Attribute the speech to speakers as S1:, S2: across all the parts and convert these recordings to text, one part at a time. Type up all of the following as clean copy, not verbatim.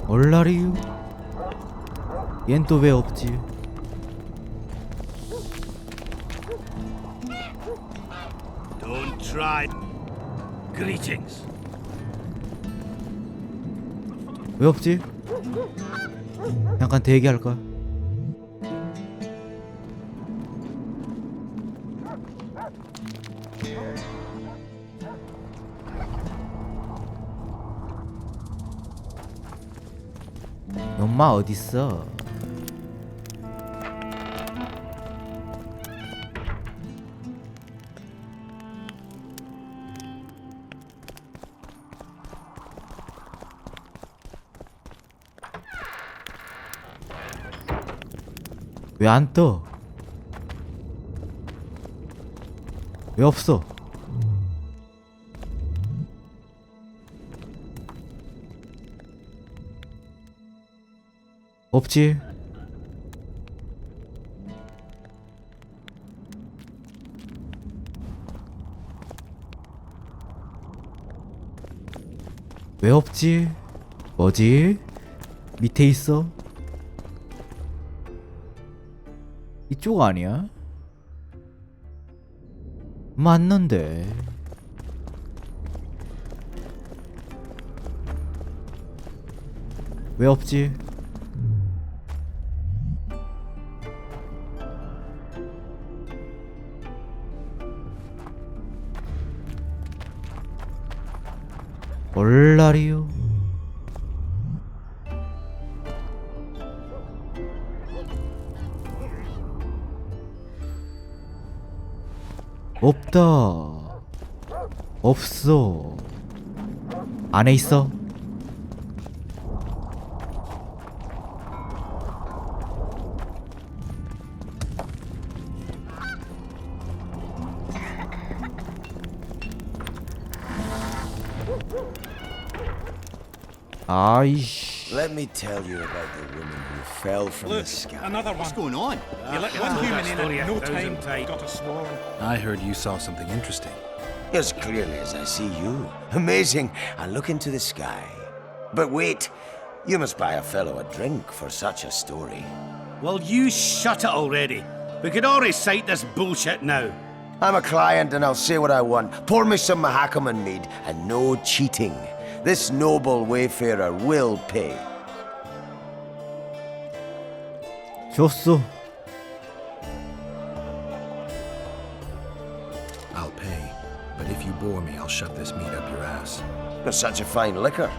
S1: 얼라리유? 얜 또 왜 없지?
S2: Don't try. Greetings.
S1: 왜 없지? 잠깐 대기할까? 엄마 어딨어? 왜 안 떠? 왜 없어? 없지? 왜 없지? 뭐지? 밑에 있어? 이쪽 아니야? 맞는데. 왜 없지? 얼라리요? 없다. 없어. 안에 있어. 아이씨.
S3: Let me tell you about the woman who fell from the sky.
S4: Another one.
S2: What's going on?
S4: You let one
S2: told
S4: human
S2: that
S4: in
S2: story
S4: at
S2: a
S4: no
S2: thousand
S4: time.
S2: times.
S4: Got a swarm.
S5: I heard you saw something interesting.
S3: As clearly as I see you. Amazing. I look into the sky. But wait, you must buy a fellow a drink for such a story.
S2: Well, you shut it already. We could all recite this bullshit now.
S3: I'm a client and I'll say what I want. Pour me some Mahakaman mead and no cheating. This noble wayfarer will pay.
S1: 줬어.
S5: I'll pay. But if you bore me, I'll shove this meat up your ass.
S3: It's such a fine liquor.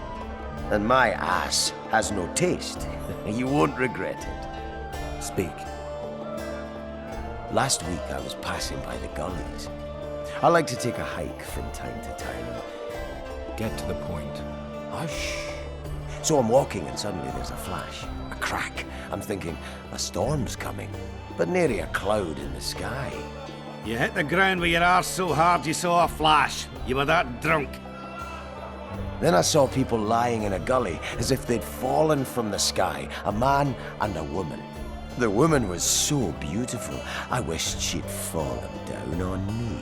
S3: And my ass has no taste. You won't regret it.
S5: Speak.
S3: Last week I was passing by the gullies. I like to take a hike from time to time.
S5: Get to the point.
S3: Hush. So I'm walking and suddenly there's a flash, a crack. I'm thinking, a storm's coming. But nary a cloud in the sky.
S2: You hit the ground with your arse so hard you saw a flash. You were that drunk.
S3: Then I saw people lying in a gully as if they'd fallen from the sky, a man and a woman. The woman was so beautiful, I wished she'd fallen down on me.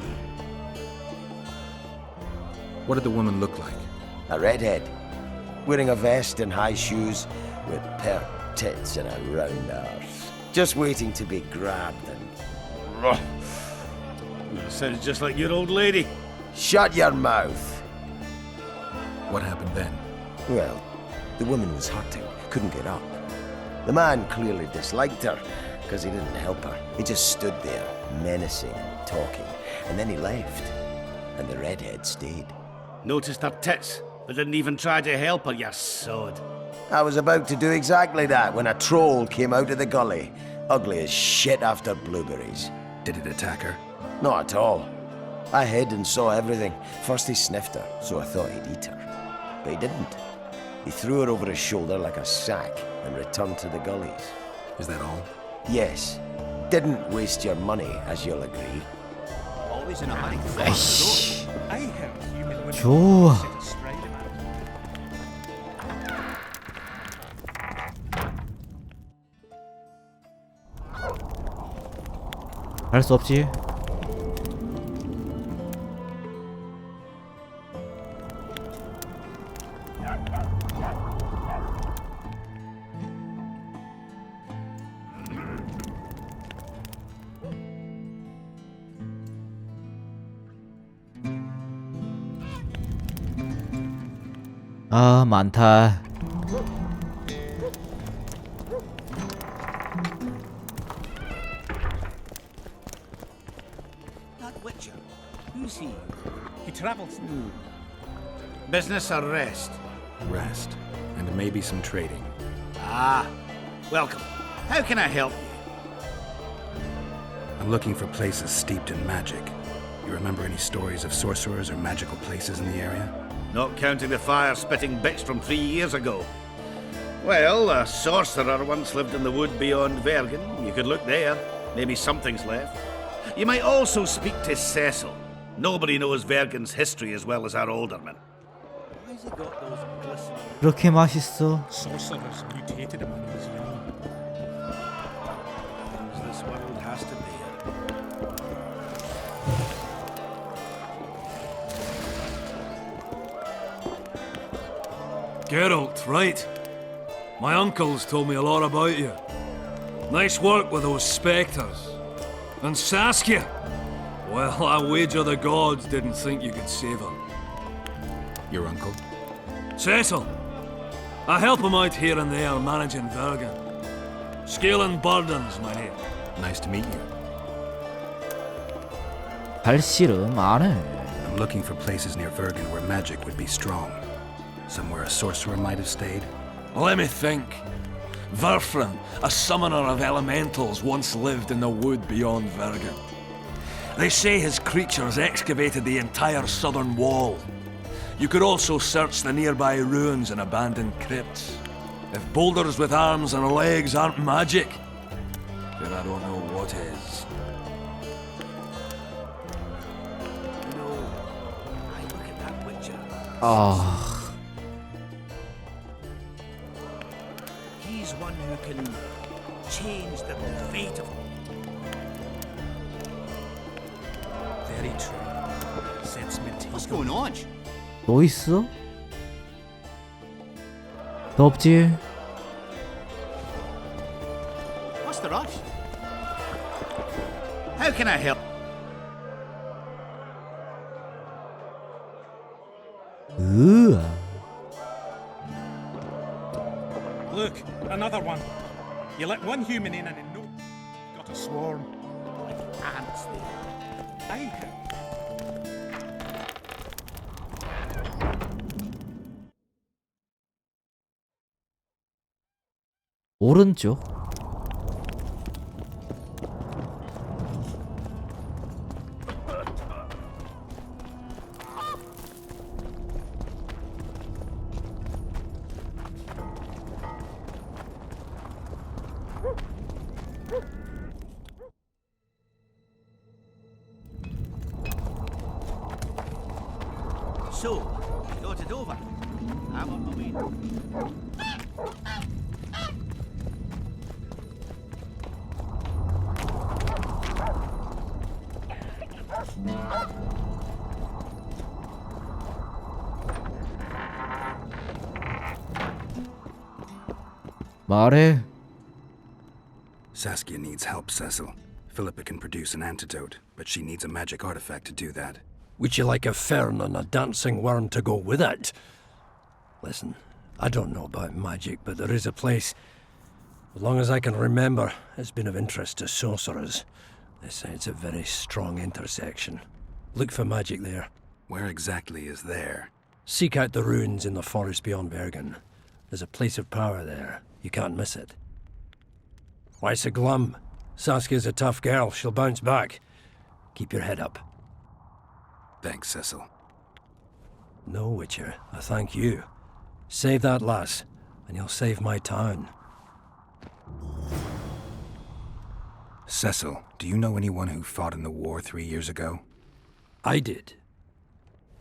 S5: What did the woman look like?
S3: A redhead, wearing a vest and high shoes, with pert tits and a round arse, just waiting to be grabbed and...
S2: Sounds just like your old lady.
S3: Shut your mouth!
S5: What happened then?
S3: Well, the woman was hurting, couldn't get up. The man clearly disliked her, because he didn't help her. He just stood there, menacing and talking, and then he left. And the redhead stayed.
S2: Noticed her tits, but didn't even try to help her, you sod.
S3: I was about to do exactly that when a troll came out of the gully, ugly as shit after blueberries.
S5: Did it attack her?
S3: Not at all. I hid and saw everything. First he sniffed her, so I thought he'd eat her. But he didn't. He threw her over his shoulder like a sack and returned to the gullies.
S5: Is that all?
S3: Yes. Didn't waste your money, as you'll agree.
S4: Always in a hurry.
S1: 아이씨.
S4: I heard human women
S1: 좋아.
S4: set a spray them out.
S1: 할 수 없지. 아, 많다.
S4: That Witcher. Who's he? He travels.
S2: Business or rest?
S5: Rest. And maybe some trading.
S2: Ah, welcome. How can I help you?
S5: I'm looking for places steeped in magic. You remember any stories of sorcerers or magical places in the area?
S2: Not counting the fire-spitting bitch from 3 years ago. Well, a sorcerer once lived in the wood beyond Vergen. You could look there. Maybe something's left. You might also speak to Cecil. Nobody knows Vergen's history as well as our alderman.
S4: Why's he got those glistening
S1: 그렇게 맛있어.
S4: sorcerers mutated him when he was young?
S2: This world has to be.
S6: Geralt, right? My uncles told me a lot about you. Nice work with those spectres. And Saskia? Well, I wager the gods didn't think you could save her.
S5: Your uncle?
S6: Cecil. I help him out here and there managing Vergen. Scaling burdens, my name.
S5: Nice to meet you.
S1: 발씨름 안 해.
S5: I'm looking for places near Vergen where magic would be strong. Somewhere a sorcerer might have stayed.
S6: Let me think. Verfrin, a summoner of elementals, once lived in the wood beyond Vergen. They say his creatures excavated the entire southern wall. You could also search the nearby ruins and abandoned crypts. If boulders with arms and legs aren't magic, then I don't know what is.
S2: You know, I look at that Witcher.
S1: 아,
S2: He's one who can change the fate of.
S4: Very true. Sets me to. What's going on?
S1: 또 있어? 더 없지?
S4: What's the rush?
S2: How can I help?
S1: 으아.
S4: Look, another one. You let one human in and it no got a swarm. Like ants there. Aye.
S1: 오른쪽.
S2: So, you got it over. I'm on my way.
S1: 말해.
S5: Saskia needs help, Cecil. Philippa can produce an antidote, but she needs a magic artifact to do that.
S7: Would you like a fern and a dancing worm to go with it? Listen, I don't know about magic, but there is a place. As long as I can remember, it's been of interest to sorcerers. They say it's a very strong intersection. Look for magic there.
S5: Where exactly is there?
S7: Seek out the ruins in the forest beyond Bergen. There's a place of power there. You can't miss it. Why so glum? Saskia's a tough girl. She'll bounce back. Keep your head up.
S5: Thanks, Cecil.
S7: No, Witcher. I thank you. Save that lass, and you'll save my town.
S5: Cecil, do you know anyone who fought in the war 3 years ago?
S7: I did.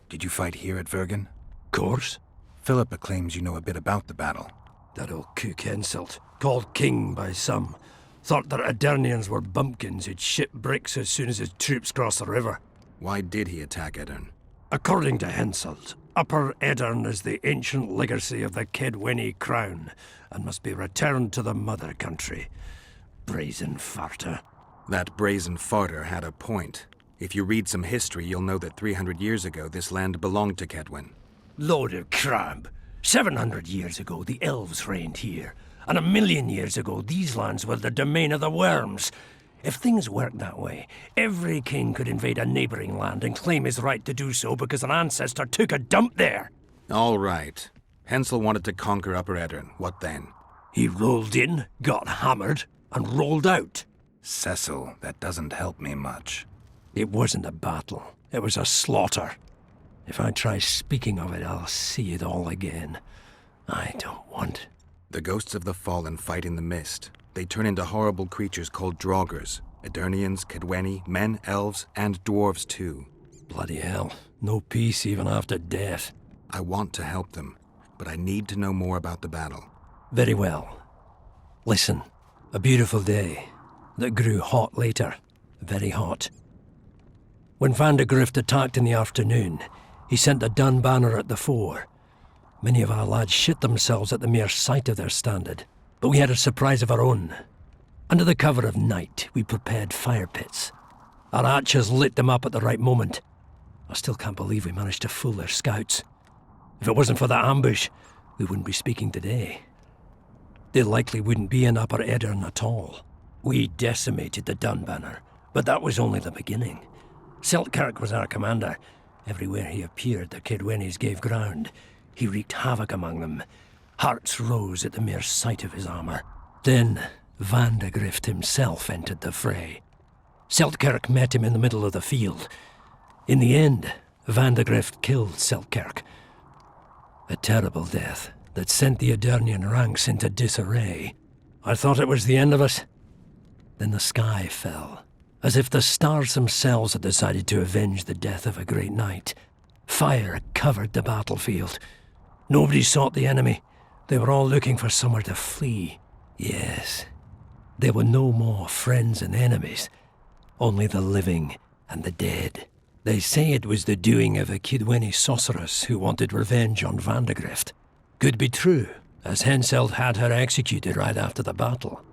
S5: Did you fight here at Vergen?
S7: Course.
S5: Philippa claims you know a bit about the battle.
S7: That old cook insult, called king by some, thought that Adernians were bumpkins who'd ship bricks as soon as his troops crossed the river.
S5: Why did he attack Edirn?
S7: According to Henselt, Upper Edirn is the ancient legacy of the Kedwenny crown and must be returned to the mother country. Brazen farter.
S5: That brazen farter had a point. If you read some history, you'll know that 300 years ago this land belonged to Kedwen.
S7: Load of crab. 700 years ago, the elves reigned here. And 1,000,000 years ago, these lands were the domain of the worms. If things worked that way, every king could invade a neighboring land and claim his right to do so because an ancestor took a dump there.
S5: All right. Hensel wanted to conquer Upper Eddern. What then?
S7: He rolled in, got hammered, and rolled out.
S5: Cecil, that doesn't help me much.
S7: It wasn't a battle. It was a slaughter. If I try speaking of it, I'll see it all again. I don't want...
S5: The ghosts of the fallen fight in the mist. They turn into horrible creatures called Draugrs. Eternians, Kedweni, men, elves, and dwarves too.
S7: Bloody hell. No peace even after death.
S5: I want to help them, but I need to know more about the battle.
S7: Very well. Listen. A beautiful day that grew hot later. Very hot. When Van de Grift attacked in the afternoon, he sent a dun banner at the fore. Many of our lads shit themselves at the mere sight of their standard, but we had a surprise of our own. Under the cover of night, we prepared fire pits. Our archers lit them up at the right moment. I still can't believe we managed to fool their scouts. If it wasn't for that ambush, we wouldn't be speaking today. They likely wouldn't be in Upper Eddern at all. We decimated the Dun banner, but that was only the beginning. Seltkirk was our commander. Everywhere he appeared, the Kedwenis gave ground. He wreaked havoc among them. Hearts rose at the mere sight of his armor. Then Van de Grift himself entered the fray. Seltkirk met him in the middle of the field. In the end, Van de Grift killed Seltkirk. A terrible death that sent the Eternian ranks into disarray. I thought it was the end of us. Then the sky fell, as if the stars themselves had decided to avenge the death of a great knight. Fire covered the battlefield. Nobody sought the enemy. They were all looking for somewhere to flee. Yes, there were no more friends and enemies, only the living and the dead. They say it was the doing of a Kidweni sorceress who wanted revenge on Van de Grift. Could be true, as Henselt had her executed right after the battle.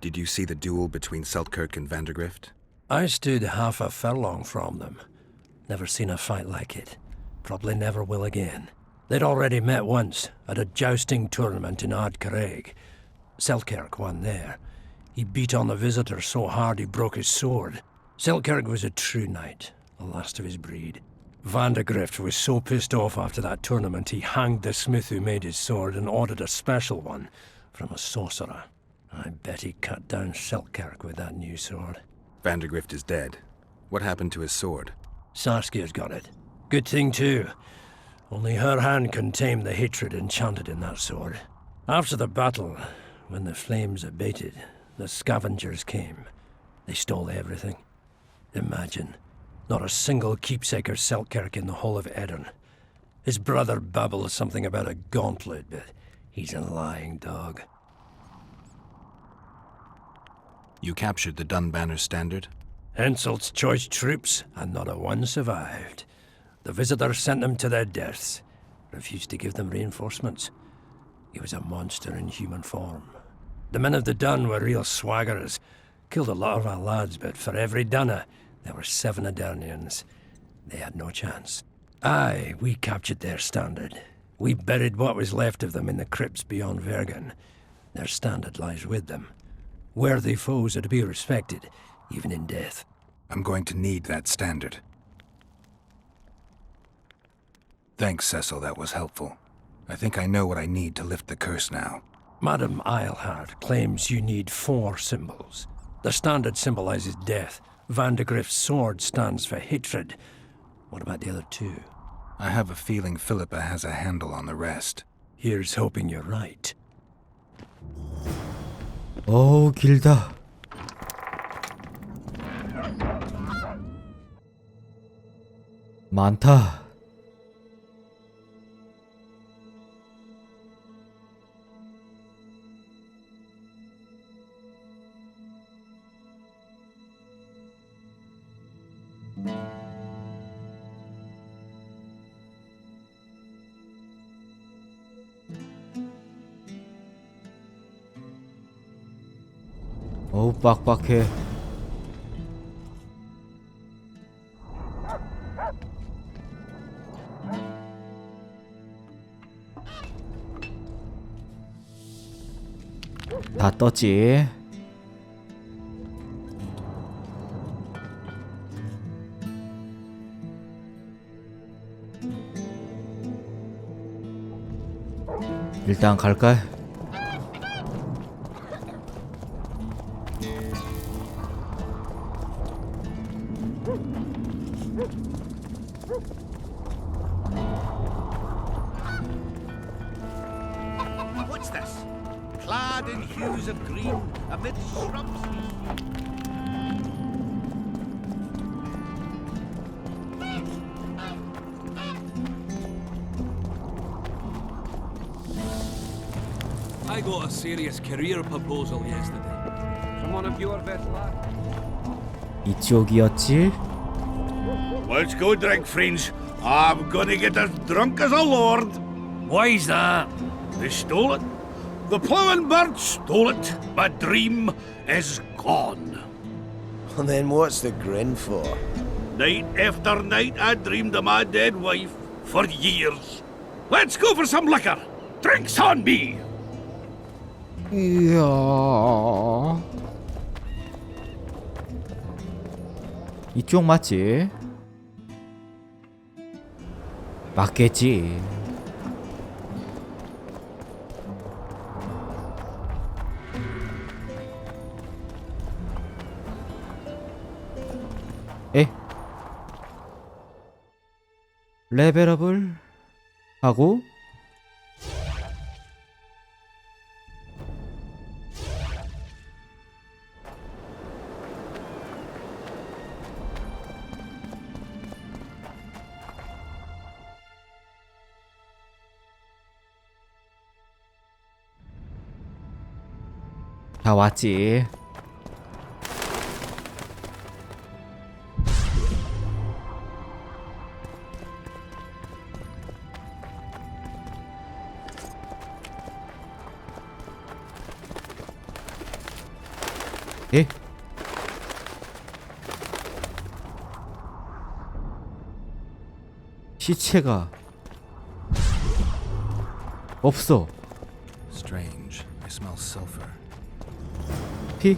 S5: Did you see the duel between Seltkirk and Van der Grift?
S7: I stood half a furlong from them. Never seen a fight like it. Probably never will again. They'd already met once, at a jousting tournament in Ardcarreg. Seltkirk won there. He beat on the visitor so hard he broke his sword. Seltkirk was a true knight, the last of his breed. Van der Grift was so pissed off after that tournament he hanged the smith who made his sword and ordered a special one from a sorcerer. I bet he cut down Seltkirk with that new sword.
S5: Van der Grift is dead. What happened to his sword?
S7: Saskia's got it. Good thing too. Only her hand can tame the hatred enchanted in that sword. After the battle, when the flames abated, the scavengers came. They stole everything. Imagine, not a single keepsake of Seltkirk in the whole of Eddern. His brother babbles something about a gauntlet, but he's a lying dog.
S5: You captured the Dun Banner standard?
S7: Henselt's choice troops, and not a one survived. The visitors sent them to their deaths. Refused to give them reinforcements. He was a monster in human form. The men of the Dun were real swaggerers. Killed a lot of our lads, but for every Dunner, there were 7 Adernians. They had no chance. Aye, we captured their standard. We buried what was left of them in the crypts beyond Vergen. Their standard lies with them. Worthy foes are to be respected, even in death.
S5: I'm going to need that standard. Thanks, Cecil, that was helpful. I think I know what I need to lift the curse now.
S7: Madame Eilhard claims you need 4 symbols. The standard symbolizes death. Vandegrift's sword stands for hatred. What about the other 2?
S5: I have a feeling Philippa has a handle on the rest.
S7: Here's hoping you're right.
S1: 어우 길다. 많다. 어우 빡빡해. 다 떴지. 일단 갈까?
S2: What's this? Clad in hues of green amid shrubs.
S6: I got a serious career proposal yesterday. From one of your best lads.
S1: 이쪽이었지?
S2: Let's go drink, friends. I'm gonna get as drunk as a lord.
S6: Why's that?
S2: They stole it. The plowing bird stole it. My dream is gone.
S3: Well, then what's the grin for?
S2: Night after night, I dreamed of my dead wife for years. Let's go for some liquor. Drinks on me.
S1: 이야. 이쪽 맞지? 맞겠지. 에? 레벨업을 하고 다 왔지. 예? 시체가 없어.
S5: Strange. I smell sulfur.
S1: 피?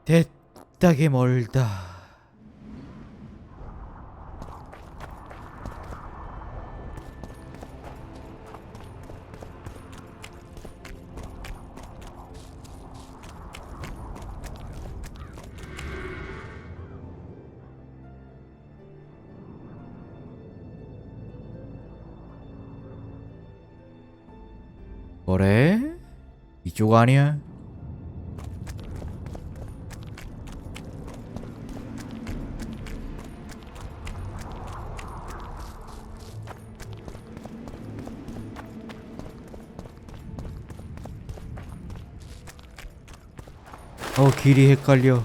S1: 대따게 멀다. 뭐래? 이쪽 아니야? 길이 헷갈려.